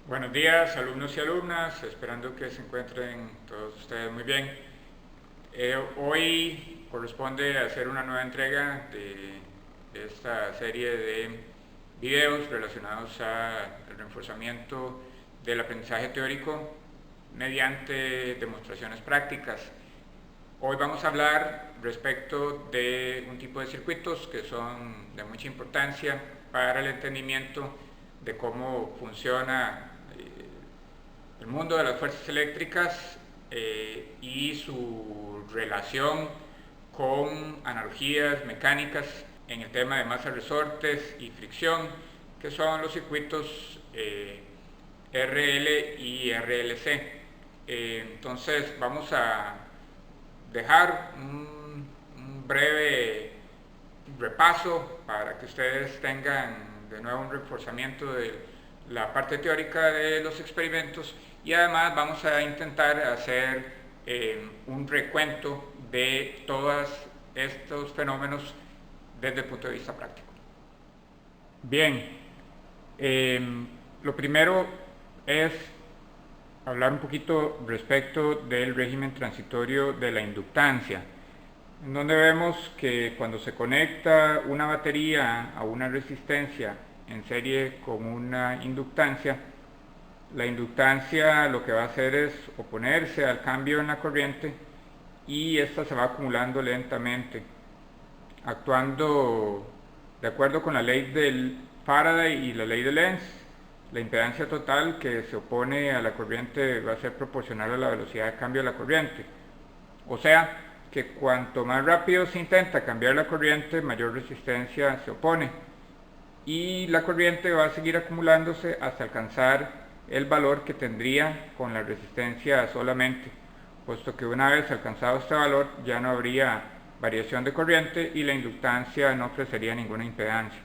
Buenos días, alumnos y alumnas, esperando que se encuentren todos ustedes muy bien. Hoy corresponde hacer una nueva entrega de esta serie de videos relacionados al reforzamiento del aprendizaje teórico mediante demostraciones prácticas. Hoy vamos a hablar respecto de un tipo de circuitos que son de mucha importancia para el entendimiento de cómo funciona el mundo de las fuerzas eléctricas y su relación con analogías mecánicas en el tema de masa resortes y fricción, que son los circuitos RL y RLC. Entonces vamos a dejar un breve repaso para que ustedes tengan de nuevo un reforzamiento de la parte teórica de los experimentos y además vamos a intentar hacer un recuento de todos estos fenómenos desde el punto de vista práctico. Bien, lo primero es hablar un poquito respecto del régimen transitorio de la inductancia, en donde vemos que cuando se conecta una batería a una resistencia en serie con una inductancia, la inductancia lo que va a hacer es oponerse al cambio en la corriente y esta se va acumulando lentamente, actuando de acuerdo con la ley del Faraday y la ley de Lenz. La impedancia total que se opone a la corriente va a ser proporcional a la velocidad de cambio de la corriente. O sea, que cuanto más rápido se intenta cambiar la corriente, mayor resistencia se opone. Y la corriente va a seguir acumulándose hasta alcanzar el valor que tendría con la resistencia solamente, puesto que una vez alcanzado este valor ya no habría variación de corriente y la inductancia no ofrecería ninguna impedancia.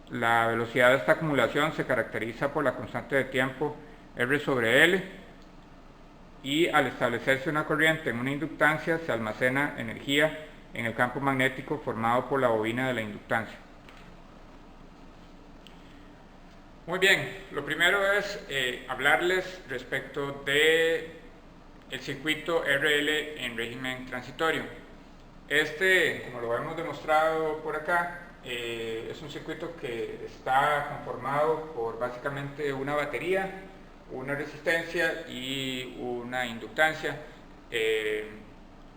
La velocidad de esta acumulación se caracteriza por la constante de tiempo R sobre L y al establecerse una corriente en una inductancia se almacena energía en el campo magnético formado por la bobina de la inductancia. Muy bien, lo primero es hablarles respecto de el circuito RL en régimen transitorio. Este, como lo hemos demostrado por acá, es un circuito que está conformado por básicamente una batería, una resistencia y una inductancia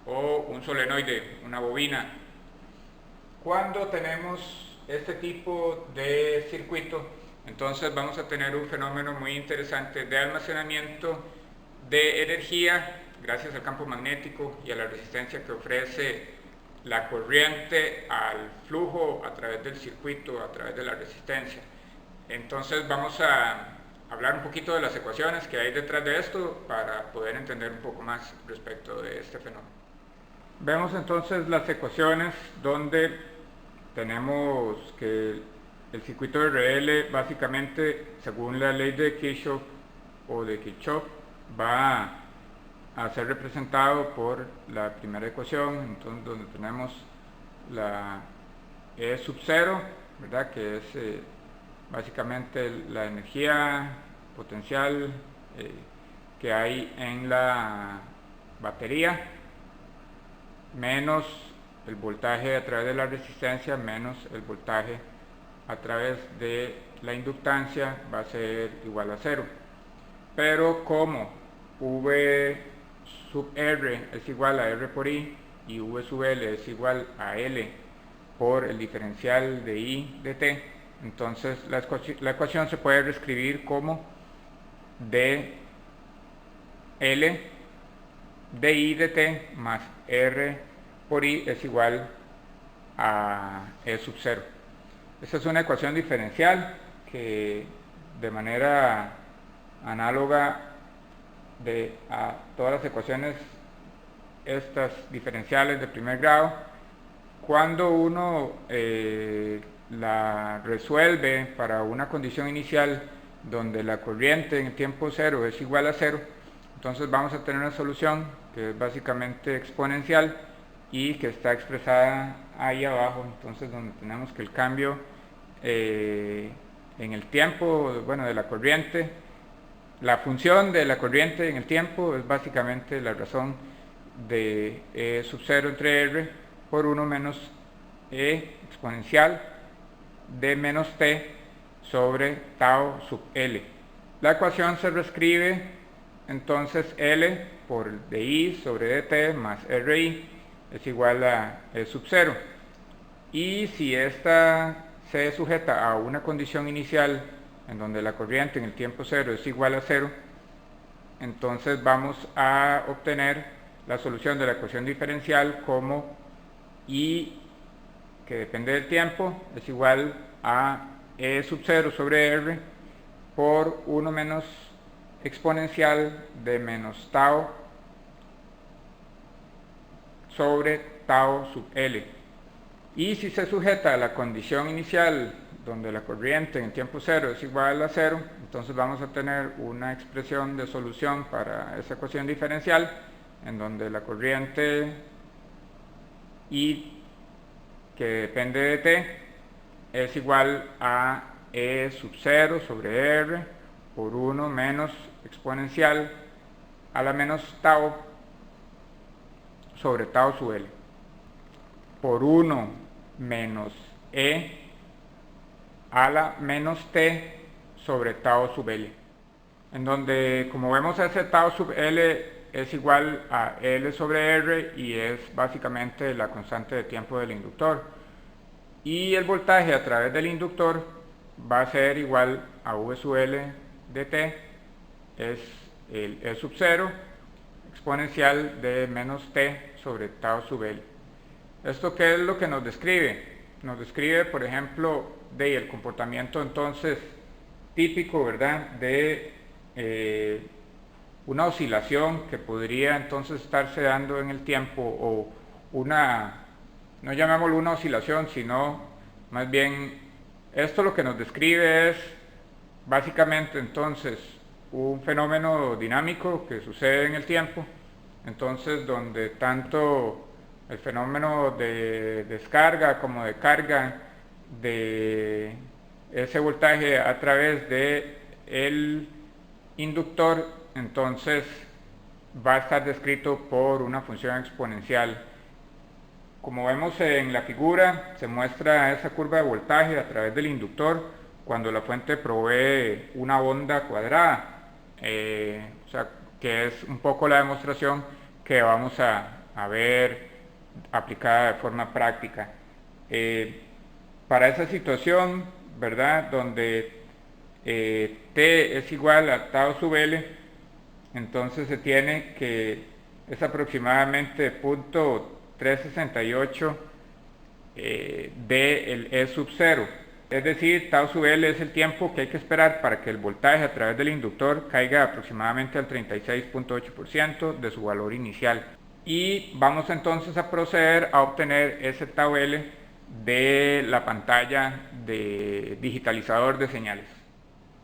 o un solenoide, una bobina. Cuando tenemos este tipo de circuito, entonces vamos a tener un fenómeno muy interesante de almacenamiento de energía gracias al campo magnético y a la resistencia que ofrece la corriente al flujo a través del circuito, a través de la resistencia. Entonces vamos a hablar un poquito de las ecuaciones que hay detrás de esto para poder entender un poco más respecto de este fenómeno. Vemos entonces las ecuaciones donde tenemos que el circuito RL básicamente, según la ley de Kirchhoff o de Kirchhoff, va a ser representado por la primera ecuación, entonces donde tenemos la E sub 0, ¿verdad? Que es básicamente la energía potencial que hay en la batería, menos el voltaje a través de la resistencia, menos el voltaje a través de la inductancia, va a ser igual a 0. Pero como V sub R es igual a R por I y V sub L es igual a L por el diferencial de I de T, entonces la ecuación se puede reescribir como dL de I de T más R por I es igual a E sub 0. Esta es una ecuación diferencial que de manera análoga a todas las ecuaciones estas diferenciales de primer grado, cuando uno la resuelve para una condición inicial donde la corriente en el tiempo cero es igual a 0, entonces vamos a tener una solución que es básicamente exponencial y que está expresada ahí abajo, entonces donde tenemos que el cambio en el tiempo, bueno, de la corriente La función de la corriente en el tiempo es básicamente la razón de E sub 0 entre R por 1 menos E exponencial de menos t sobre tau sub L. La ecuación se reescribe entonces L por dI sobre dt más RI es igual a E sub 0. Y si esta se sujeta a una condición inicial en donde la corriente en el tiempo cero es igual a 0, entonces vamos a obtener la solución de la ecuación diferencial como I, que depende del tiempo, es igual a E sub 0 sobre R por 1 menos exponencial de menos tau sobre tau sub L. Y si se sujeta a la condición inicial donde la corriente en el tiempo cero es igual a 0, entonces vamos a tener una expresión de solución para esa ecuación diferencial en donde la corriente I, que depende de t, es igual a E sub 0 sobre R por 1 menos exponencial a la menos tau sobre tau sub L por 1 menos E a la menos t sobre tau sub L, en donde, como vemos, ese tau sub L es igual a L sobre R y es básicamente la constante de tiempo del inductor. Y el voltaje a través del inductor va a ser igual a V sub L de t, es el E sub 0 exponencial de menos t sobre tau sub L. ¿Esto qué es lo que nos describe? Nos describe, por ejemplo, el comportamiento entonces típico, ¿verdad?, de una oscilación que podría entonces estarse dando en el tiempo, o una, no llamémoslo una oscilación, sino más bien esto lo que nos describe es básicamente entonces un fenómeno dinámico que sucede en el tiempo, entonces donde tanto el fenómeno de descarga como de carga de ese voltaje a través de el inductor entonces va a estar descrito por una función exponencial. Como vemos en la figura, se muestra esa curva de voltaje a través del inductor cuando la fuente provee una onda cuadrada, o sea, que es un poco la demostración que vamos a ver aplicada de forma práctica. Para esa situación, ¿verdad?, donde t es igual a tau sub L, entonces se tiene que es aproximadamente 0.368 de el E sub 0. Es decir, tau sub L es el tiempo que hay que esperar para que el voltaje a través del inductor caiga aproximadamente al 36.8% de su valor inicial. Y vamos entonces a proceder a obtener ese tau L de la pantalla de digitalizador de señales.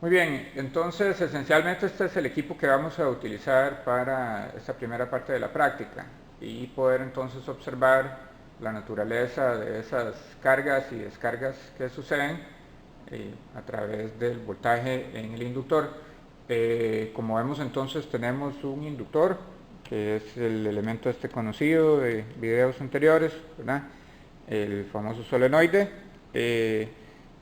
Muy bien, entonces esencialmente este es el equipo que vamos a utilizar para esta primera parte de la práctica y poder entonces observar la naturaleza de esas cargas y descargas que suceden a través del voltaje en el inductor. Como vemos entonces tenemos un inductor que es el elemento este conocido de videos anteriores, ¿verdad?, el famoso solenoide.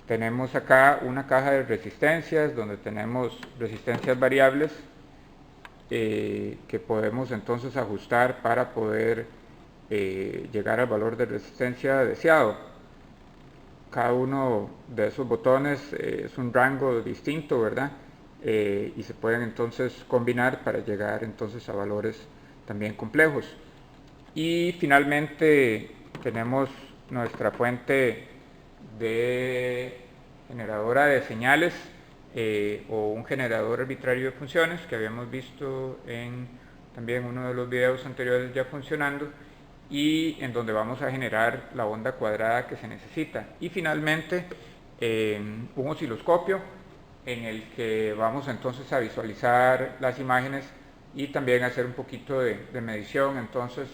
Tenemos acá una caja de resistencias donde tenemos resistencias variables que podemos entonces ajustar para poder llegar al valor de resistencia deseado. Cada uno de esos botones es un rango distinto, ¿verdad? Y se pueden entonces combinar para llegar entonces a valores también complejos. Y finalmente tenemos nuestra fuente de generadora de señales o un generador arbitrario de funciones que habíamos visto en también uno de los videos anteriores ya funcionando, y en donde vamos a generar la onda cuadrada que se necesita. Y finalmente un osciloscopio en el que vamos entonces a visualizar las imágenes y también hacer un poquito de medición entonces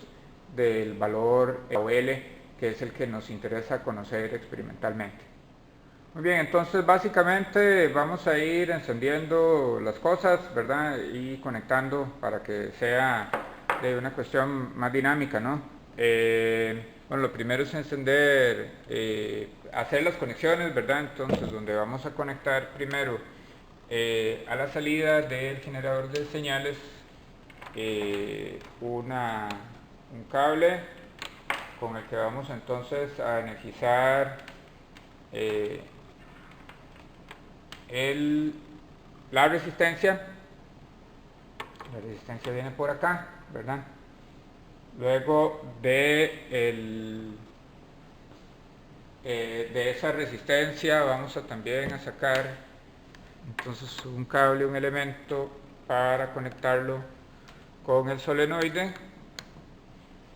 del valor OL, que es el que nos interesa conocer experimentalmente. Muy bien, entonces básicamente vamos a ir encendiendo las cosas, ¿verdad? Y conectando para que sea de una cuestión más dinámica, ¿no? Bueno, lo primero es encender, hacer las conexiones, ¿verdad? Entonces, donde vamos a conectar primero a la salida del generador de señales un cable con el que vamos entonces a energizar eh, la resistencia. La resistencia viene por acá, ¿verdad? Luego de esa resistencia vamos a también a sacar entonces un cable, un elemento para conectarlo con el solenoide,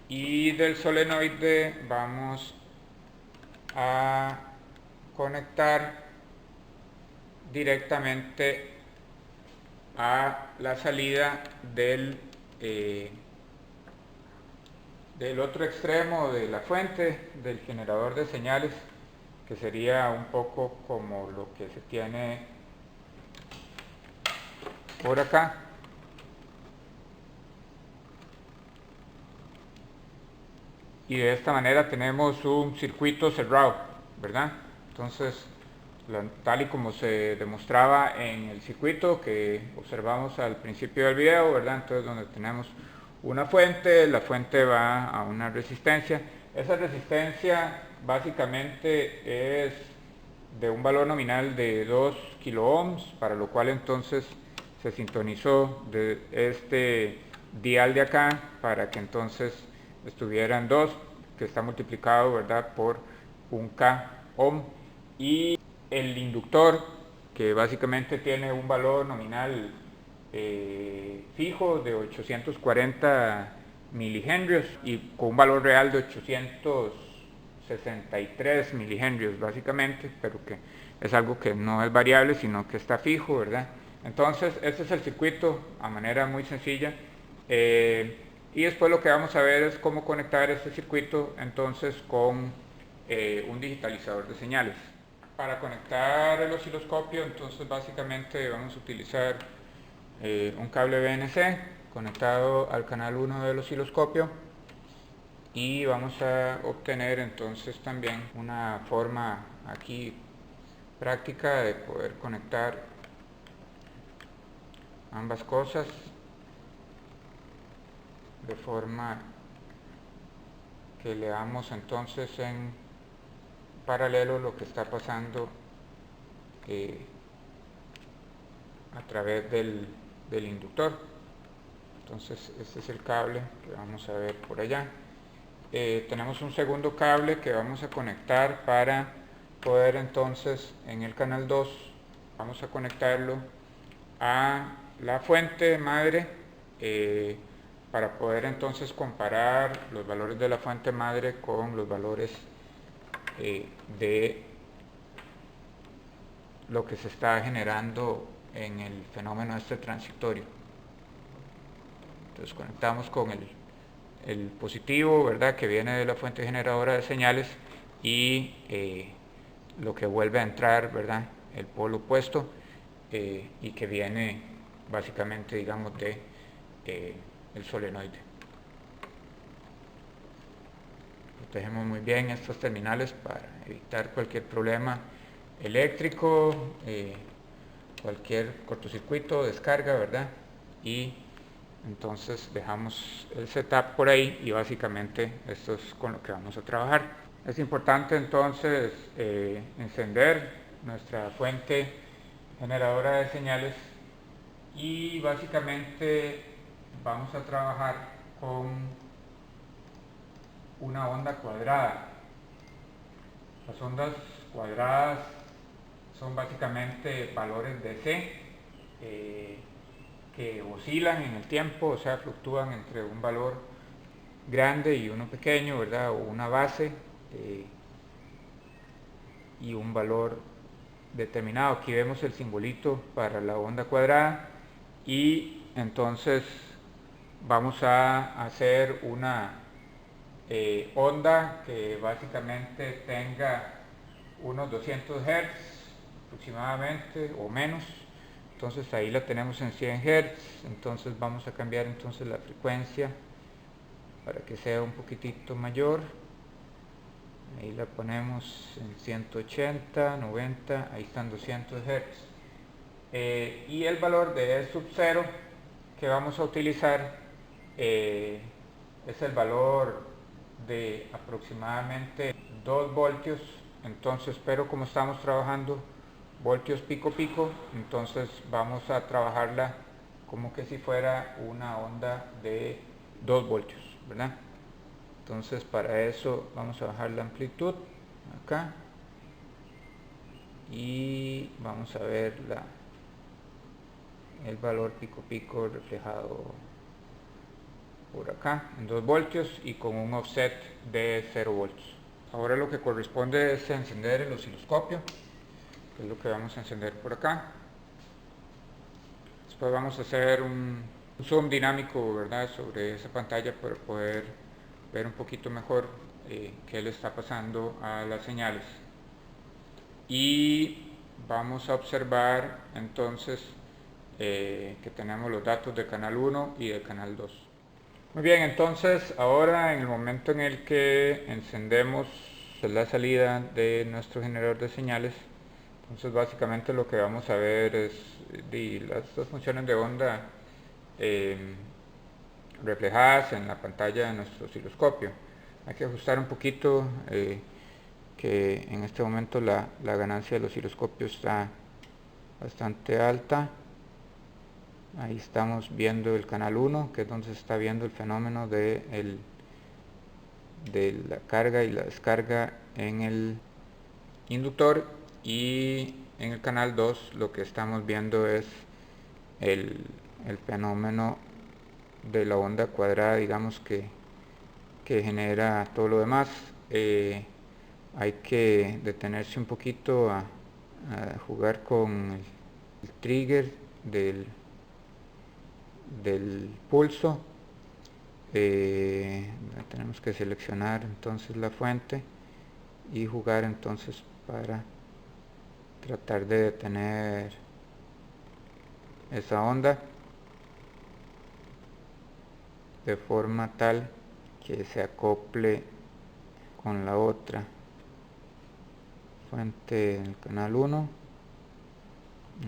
y del solenoide vamos a conectar directamente a la salida del otro extremo de la fuente del generador de señales, que sería un poco como lo que se tiene por acá. Y de esta manera tenemos un circuito cerrado, ¿verdad? Entonces, tal y como se demostraba en el circuito que observamos al principio del video, ¿verdad? Entonces, donde tenemos una fuente, la fuente va a una resistencia. Esa resistencia básicamente es de un valor nominal de 2 kilo ohms, para lo cual entonces se sintonizó de este dial de acá para que entonces estuvieran 2, que está multiplicado, ¿verdad?, por un k ohm. Y el inductor, que básicamente tiene un valor nominal fijo de 840 milihenrios y con un valor real de 863 milihenrios básicamente, pero que es algo que no es variable, sino que está fijo, ¿verdad? Entonces, este es el circuito a manera muy sencilla. Y después lo que vamos a ver es cómo conectar este circuito entonces con un digitalizador de señales. Para conectar el osciloscopio, entonces básicamente vamos a utilizar un cable BNC conectado al canal 1 del osciloscopio, y vamos a obtener entonces también una forma aquí práctica de poder conectar ambas cosas de forma que leamos entonces en paralelo lo que está pasando a través del inductor. Entonces este es el cable que vamos a ver por allá. Tenemos un segundo cable que vamos a conectar para poder entonces en el canal 2 vamos a conectarlo a la fuente madre, para poder entonces comparar los valores de la fuente madre con los valores de lo que se está generando en el fenómeno este transitorio. Entonces conectamos con el positivo, ¿verdad?, que viene de la fuente generadora de señales, y lo que vuelve a entrar, ¿verdad?, el polo opuesto, y que viene básicamente, digamos, de el solenoide. Protegemos muy bien estos terminales para evitar cualquier problema eléctrico, cualquier cortocircuito, descarga, ¿verdad? Y entonces dejamos el setup por ahí, y básicamente esto es con lo que vamos a trabajar. Es importante entonces encender nuestra fuente generadora de señales, y básicamente vamos a trabajar con una onda cuadrada. Las ondas cuadradas son básicamente valores de C que oscilan en el tiempo, o sea, fluctúan entre un valor grande y uno pequeño, ¿verdad?, o una base y un valor determinado. Aquí vemos el simbolito para la onda cuadrada, y entonces vamos a hacer una onda que básicamente tenga unos 200 Hz aproximadamente o menos. Entonces ahí la tenemos en 100 Hz. Entonces vamos a cambiar entonces la frecuencia para que sea un poquitito mayor. Ahí la ponemos en 180, 90, ahí están 200 Hz. Y el valor de E sub 0 que vamos a utilizar es el valor de aproximadamente 2 voltios. Entonces, pero como estamos trabajando voltios pico pico, entonces vamos a trabajarla como que si fuera una onda de 2 voltios, ¿verdad? Entonces para eso vamos a bajar la amplitud acá y vamos a ver el valor pico pico reflejado por acá en 2 voltios y con un offset de 0 voltios. Ahora lo que corresponde es encender el osciloscopio, que es lo que vamos a encender por acá. Después vamos a hacer un zoom dinámico, ¿verdad?, sobre esa pantalla para poder ver un poquito mejor qué le está pasando a las señales. Y vamos a observar entonces que tenemos los datos del canal 1 y del canal 2. Muy bien, entonces ahora en el momento en el que encendemos la salida de nuestro generador de señales, entonces básicamente lo que vamos a ver es las dos funciones de onda reflejadas en la pantalla de nuestro osciloscopio. Hay que ajustar un poquito que en este momento la ganancia del osciloscopio está bastante alta. Ahí estamos viendo el canal 1, que es donde se está viendo el fenómeno de la carga y la descarga en el inductor, y en el canal 2 lo que estamos viendo es el fenómeno de la onda cuadrada, digamos, que genera todo lo demás. Hay que detenerse un poquito a jugar con el trigger del pulso. Tenemos que seleccionar entonces la fuente y jugar entonces para tratar de detener esa onda de forma tal que se acople con la otra fuente del canal 1.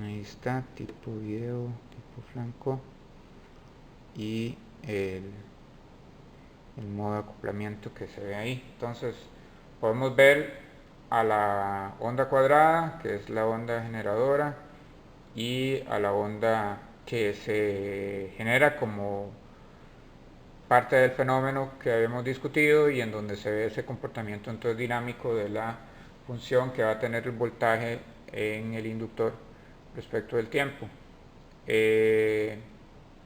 Ahí está, tipo video, tipo flanco, y el modo de acoplamiento que se ve ahí. Entonces podemos ver a la onda cuadrada, que es la onda generadora, y a la onda que se genera como parte del fenómeno que habíamos discutido, y en donde se ve ese comportamiento entonces dinámico de la función que va a tener el voltaje en el inductor respecto del tiempo.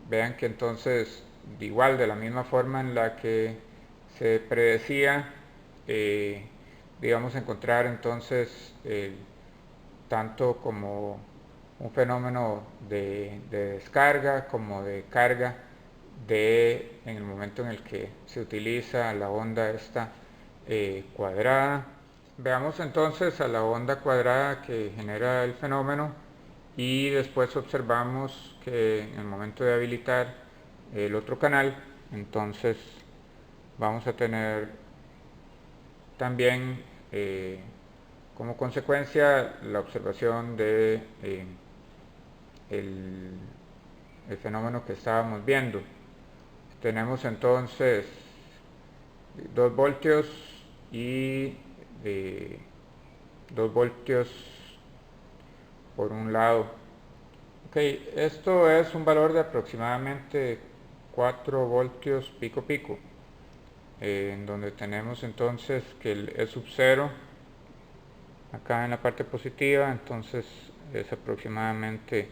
Vean que entonces, igual, de la misma forma en la que se predecía, digamos, encontrar entonces tanto como un fenómeno de descarga como de carga en el momento en el que se utiliza la onda esta cuadrada. Veamos entonces a la onda cuadrada que genera el fenómeno, y después observamos que en el momento de habilitar el otro canal, entonces vamos a tener también como consecuencia la observación de el fenómeno que estábamos viendo. Tenemos entonces 2 voltios y 2 voltios por un lado. Ok, esto es un valor de aproximadamente 4 voltios pico pico, en donde tenemos entonces que el E sub 0 acá en la parte positiva, entonces es aproximadamente,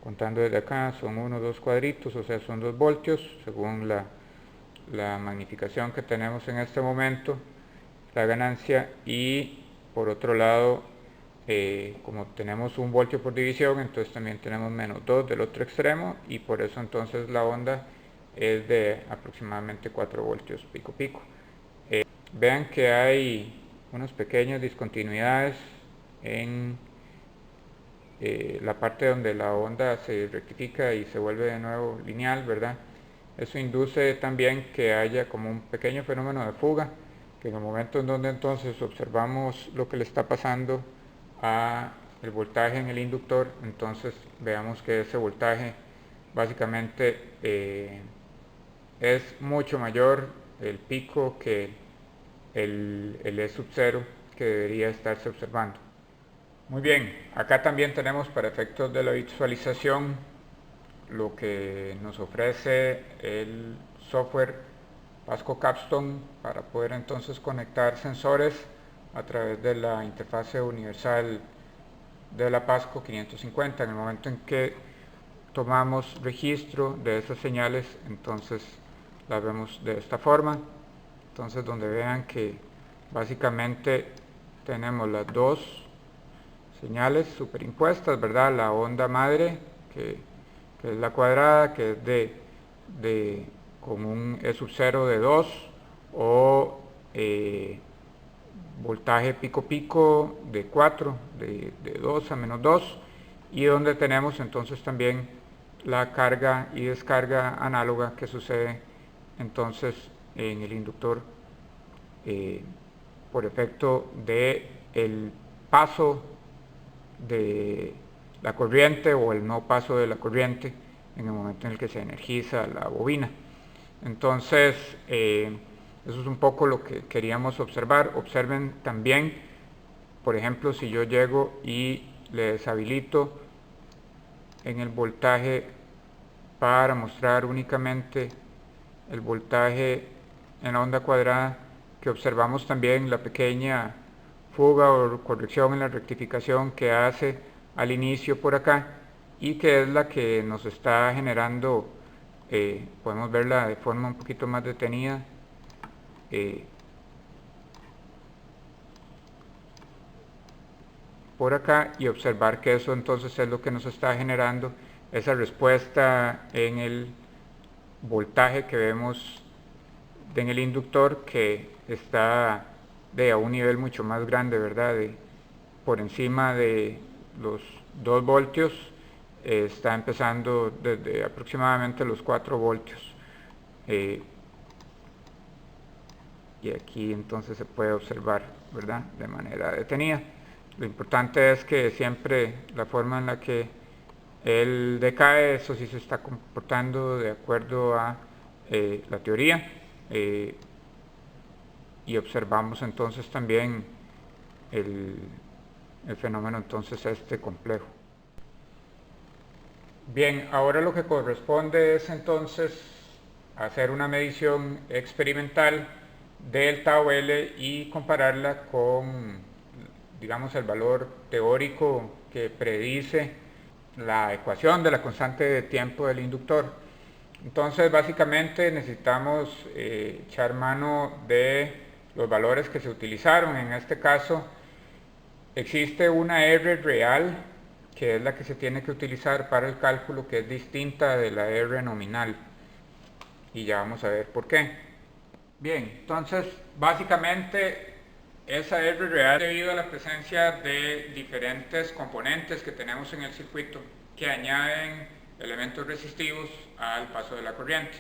contando desde acá, son 1 2 cuadritos, o sea, son 2 voltios según la magnificación que tenemos en este momento, la ganancia. Y por otro lado, como tenemos 1 voltio por división, entonces también tenemos menos 2 del otro extremo, y por eso entonces la onda es de aproximadamente 4 voltios pico pico. Vean que hay unas pequeñas discontinuidades en la parte donde la onda se rectifica y se vuelve de nuevo lineal, ¿verdad? Eso induce también que haya como un pequeño fenómeno de fuga, que en el momento en donde entonces observamos lo que le está pasando a el voltaje en el inductor, entonces veamos que ese voltaje básicamente es mucho mayor el pico que el E sub 0 que debería estarse observando. Muy bien, acá también tenemos para efectos de la visualización lo que nos ofrece el software Pasco Capstone para poder entonces conectar sensores a través de la interfase universal de la Pasco 550. En el momento en que tomamos registro de esas señales, entonces las vemos de esta forma. Entonces, donde vean que básicamente tenemos las dos señales superimpuestas, ¿verdad? La onda madre, que es la cuadrada, que es con un E sub 0 de 2, o voltaje pico de 4, de 2 a menos 2, y donde tenemos entonces también la carga y descarga análoga que sucede entonces en el inductor por efecto de el paso de la corriente o el no paso de la corriente en el momento en el que se energiza la bobina. Entonces, eso es un poco lo que queríamos observar. Observen también, por ejemplo, si yo llego y le deshabilito en el voltaje para mostrar únicamente el voltaje en la onda cuadrada, que observamos también la pequeña fuga o corrección en la rectificación que hace al inicio por acá, y que es la que nos está generando, podemos verla de forma un poquito más detenida, por acá, y observar que eso entonces es lo que nos está generando esa respuesta en el voltaje que vemos en el inductor, que está a un nivel mucho más grande, ¿verdad? Por encima de los 2 voltios, está empezando desde aproximadamente los 4 voltios. Y aquí entonces se puede observar, ¿verdad?, de manera detenida. Lo importante es que siempre la forma en la que él decae, eso sí se está comportando de acuerdo a la teoría, y observamos entonces también el fenómeno entonces complejo. Bien, ahora lo que corresponde es entonces hacer una medición experimental del tau L y compararla con, digamos, el valor teórico que predice la ecuación de la constante de tiempo del inductor. Entonces, básicamente necesitamos echar mano de los valores que se utilizaron. En este caso, existe una R real, que es la que se tiene que utilizar para el cálculo, que es distinta de la R nominal. Y ya vamos a ver por qué. Bien, entonces, básicamente, esa R real es debido a la presencia de diferentes componentes que tenemos en el circuito que añaden elementos resistivos al paso de la corriente.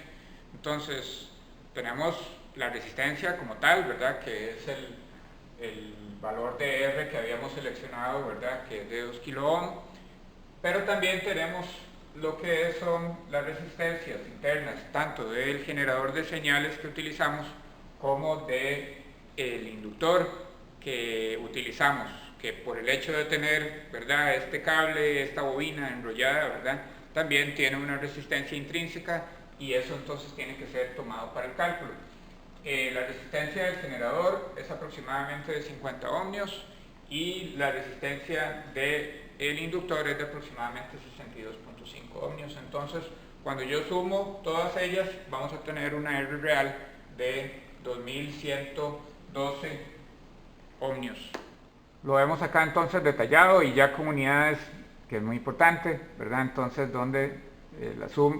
Entonces, tenemos la resistencia como tal, ¿verdad?, que es el valor de R que habíamos seleccionado, ¿verdad?, que es de 2 kΩ, pero también tenemos lo que son las resistencias internas, tanto del generador de señales que utilizamos como del inductor que utilizamos, que por el hecho de tener, ¿verdad?, este cable, esta bobina enrollada, ¿verdad?, también tiene una resistencia intrínseca, y eso entonces tiene que ser tomado para el cálculo. La resistencia del generador es aproximadamente de 50 ohmios y la resistencia del inductor es de aproximadamente 62.5 ohmios. Entonces, cuando yo sumo todas ellas, vamos a tener una R real de 2112 ohmios. Lo vemos acá entonces detallado y ya con unidades, que es muy importante, ¿verdad? Entonces, donde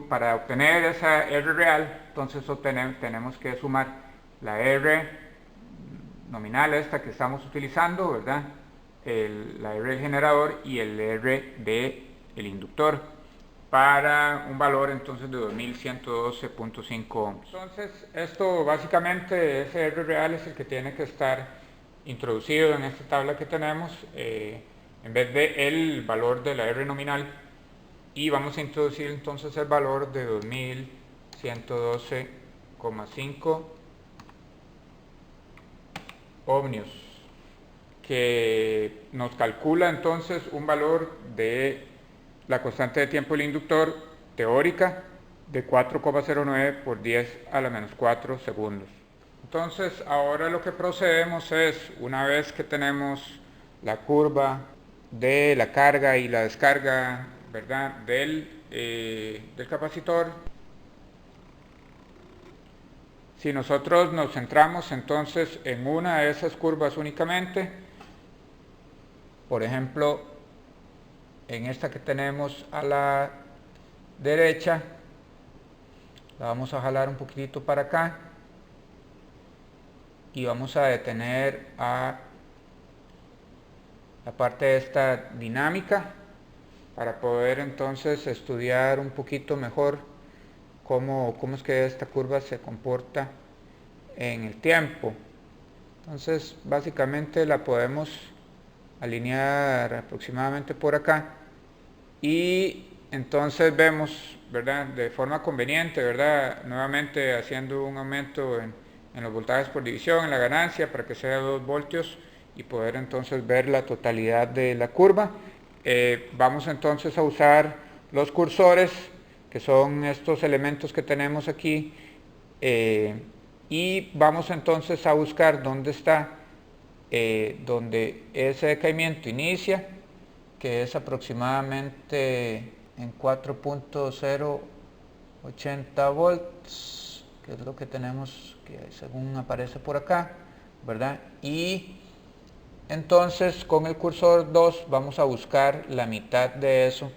para obtener esa R real, entonces tenemos que sumar la R nominal esta que estamos utilizando, ¿verdad? La R del generador y el R del inductor para un valor entonces de 2112.5 ohms. Entonces esto básicamente, ese R real es el que tiene que estar introducido en esta tabla que tenemos en vez de el valor de la R nominal, y vamos a introducir entonces el valor de 2112,5 ohmios, que nos calcula entonces un valor de la constante de tiempo del inductor teórica de 4,09 por 10 a la menos 4 segundos. Entonces ahora lo que procedemos es, una vez que tenemos la curva de la carga y la descarga, ¿verdad?, del capacitor, si nosotros nos centramos entonces en una de esas curvas únicamente, por ejemplo, en esta que tenemos a la derecha, la vamos a jalar un poquitito para acá y vamos a detener a la parte esta dinámica para poder entonces estudiar un poquito mejor cómo es que esta curva se comporta en el tiempo. Entonces básicamente la podemos alinear aproximadamente por acá y entonces vemos, ¿verdad?, de forma conveniente, ¿verdad?, nuevamente haciendo un aumento en los voltajes por división en la ganancia para que sea 2 voltios y poder entonces ver la totalidad de la curva. Vamos entonces a usar los cursores, que son estos elementos que tenemos aquí, y vamos entonces a buscar dónde está, donde ese decaimiento inicia, que es aproximadamente en 4.080 volts, que es lo que tenemos, que según aparece por acá, ¿verdad? Y entonces con el cursor 2 vamos a buscar la mitad de eso,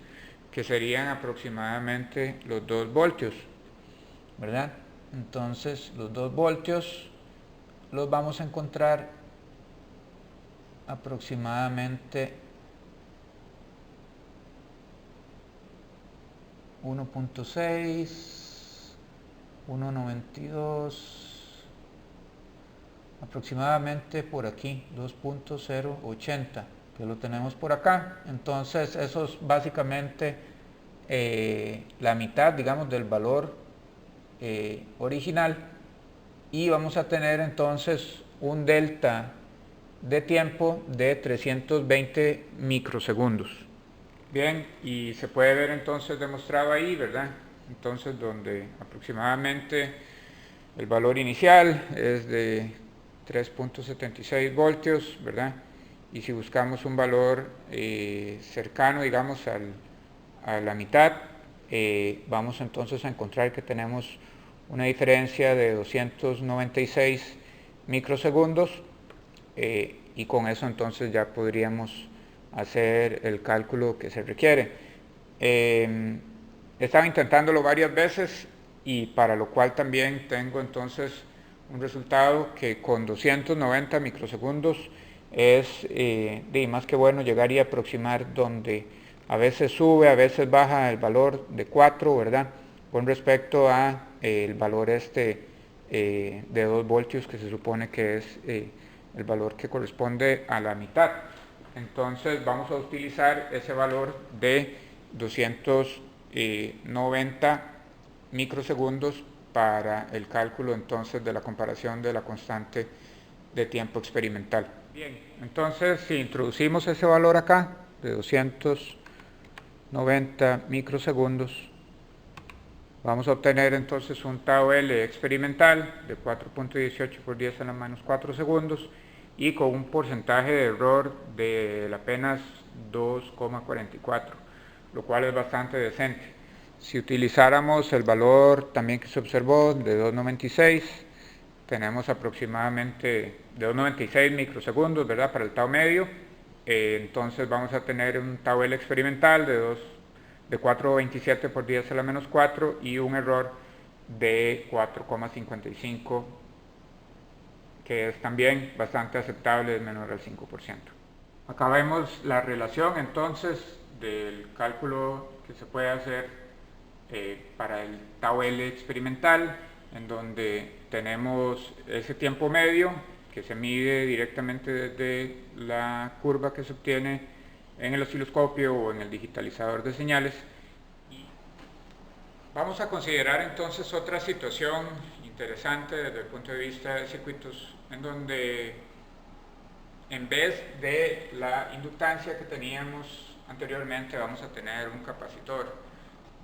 que serían aproximadamente los 2 voltios, ¿verdad? Entonces los 2 voltios los vamos a encontrar aproximadamente 1.6, 1.92, aproximadamente por aquí, 2.080, que lo tenemos por acá. Entonces eso es básicamente la mitad, digamos, del valor original, y vamos a tener entonces un delta de tiempo de 320 microsegundos. Bien, y se puede ver entonces demostrado ahí, ¿verdad? Entonces donde aproximadamente el valor inicial es de 3.76 voltios, ¿verdad? Y si buscamos un valor cercano, digamos, a la mitad, vamos entonces a encontrar que tenemos una diferencia de 296 microsegundos, y con eso entonces ya podríamos hacer el cálculo que se requiere. Estaba intentándolo varias veces y para lo cual también tengo entonces un resultado que con 290 microsegundos es más que bueno llegar y aproximar, donde a veces sube, a veces baja el valor de 4, ¿verdad?, con respecto a el valor de 2 voltios, que se supone que es el valor que corresponde a la mitad. Entonces vamos a utilizar ese valor de 290 microsegundos para el cálculo entonces de la comparación de la constante de tiempo experimental. Bien, entonces si introducimos ese valor acá de 290 microsegundos, vamos a obtener entonces un tau L experimental de 4.18 por 10 a la menos 4 segundos y con un porcentaje de error de apenas 2,44, lo cual es bastante decente. Si utilizáramos el valor también que se observó de 2.96, tenemos aproximadamente de 2.96 microsegundos, ¿verdad?, para el tau medio. Entonces vamos a tener un tau L experimental de 4.27 por 10 a la menos 4 y un error de 4,55 que es también bastante aceptable, es menor al 5%. Acá vemos la relación entonces del cálculo que se puede hacer para el tau L experimental, en donde tenemos ese tiempo medio que se mide directamente desde la curva que se obtiene en el osciloscopio o en el digitalizador de señales. Vamos a considerar entonces otra situación interesante desde el punto de vista de circuitos, en donde en vez de la inductancia que teníamos anteriormente vamos a tener un capacitor.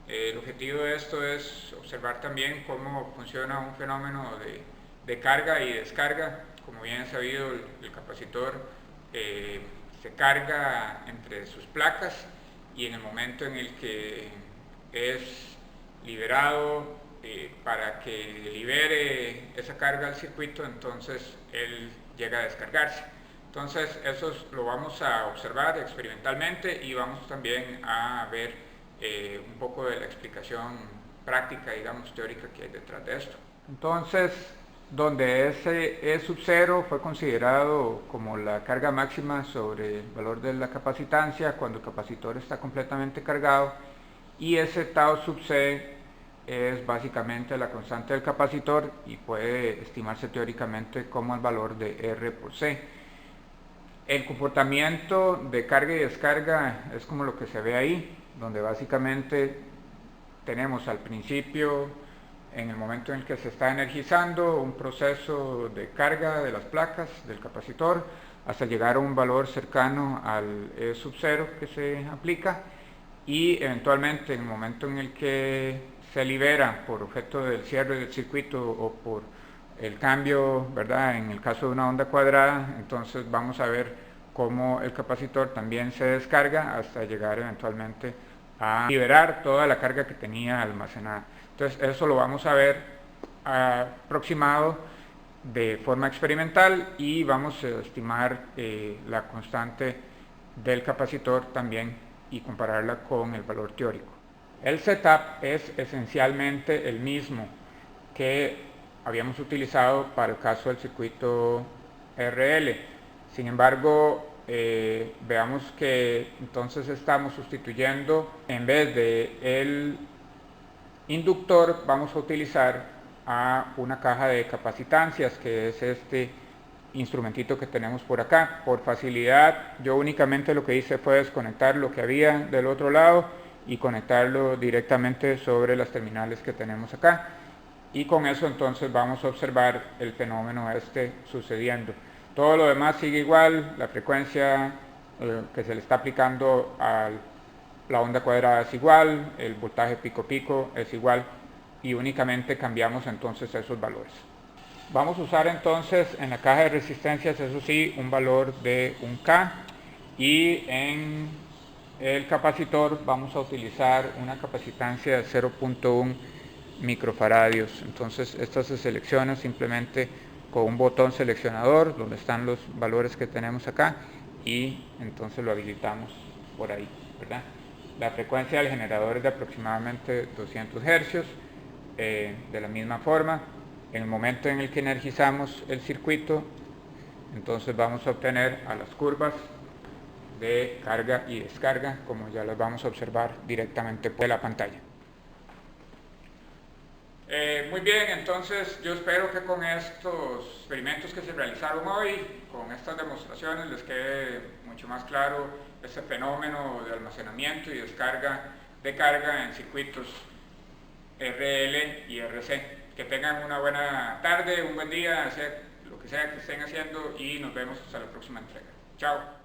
El objetivo de esto es observar también cómo funciona un fenómeno de carga y descarga. Como bien es sabido, el capacitor se carga entre sus placas, y en el momento en el que es liberado para que libere esa carga al circuito, entonces él llega a descargarse. Entonces eso lo vamos a observar experimentalmente, y vamos también a ver un poco de la explicación práctica, digamos, teórica que hay detrás de esto. Entonces, donde ese E sub 0 fue considerado como la carga máxima sobre el valor de la capacitancia cuando el capacitor está completamente cargado, y ese tau sub c es básicamente la constante del capacitor y puede estimarse teóricamente como el valor de R por C. El comportamiento de carga y descarga es como lo que se ve ahí, donde básicamente tenemos al principio, en el momento en el que se está energizando, un proceso de carga de las placas del capacitor hasta llegar a un valor cercano al E sub 0 que se aplica, y eventualmente en el momento en el que se libera por efecto del cierre del circuito o por el cambio, ¿verdad? En el caso de una onda cuadrada, entonces vamos a ver cómo el capacitor también se descarga hasta llegar eventualmente a liberar toda la carga que tenía almacenada. Entonces eso lo vamos a ver aproximado de forma experimental, y vamos a estimar la constante del capacitor también y compararla con el valor teórico. El setup es esencialmente el mismo que habíamos utilizado para el caso del circuito RL. Sin embargo, veamos que entonces estamos sustituyendo, en vez de el inductor, vamos a utilizar a una caja de capacitancias, que es este instrumentito que tenemos por acá. Por facilidad, yo únicamente lo que hice fue desconectar lo que había del otro lado y conectarlo directamente sobre las terminales que tenemos acá, y con eso entonces vamos a observar el fenómeno sucediendo. Todo lo demás sigue igual, la frecuencia que se le está aplicando a la onda cuadrada es igual, el voltaje pico pico es igual, y únicamente cambiamos entonces esos valores. Vamos a usar entonces en la caja de resistencias, eso sí, un valor de 1K, y en el capacitor vamos a utilizar una capacitancia de 0.1 microfaradios. Entonces esto se selecciona simplemente con un botón seleccionador donde están los valores que tenemos acá, y entonces lo habilitamos por ahí, ¿verdad? La frecuencia del generador es de aproximadamente 200 Hz. De la misma forma, en el momento en el que energizamos el circuito, entonces vamos a obtener a las curvas de carga y descarga, como ya las vamos a observar directamente por la pantalla. Muy bien, entonces yo espero que con estos experimentos que se realizaron hoy, con estas demostraciones, les quede mucho más claro este fenómeno de almacenamiento y descarga de carga en circuitos RL y RC. Que tengan una buena tarde, un buen día, hacer lo que sea que estén haciendo, y nos vemos hasta la próxima entrega. Chao.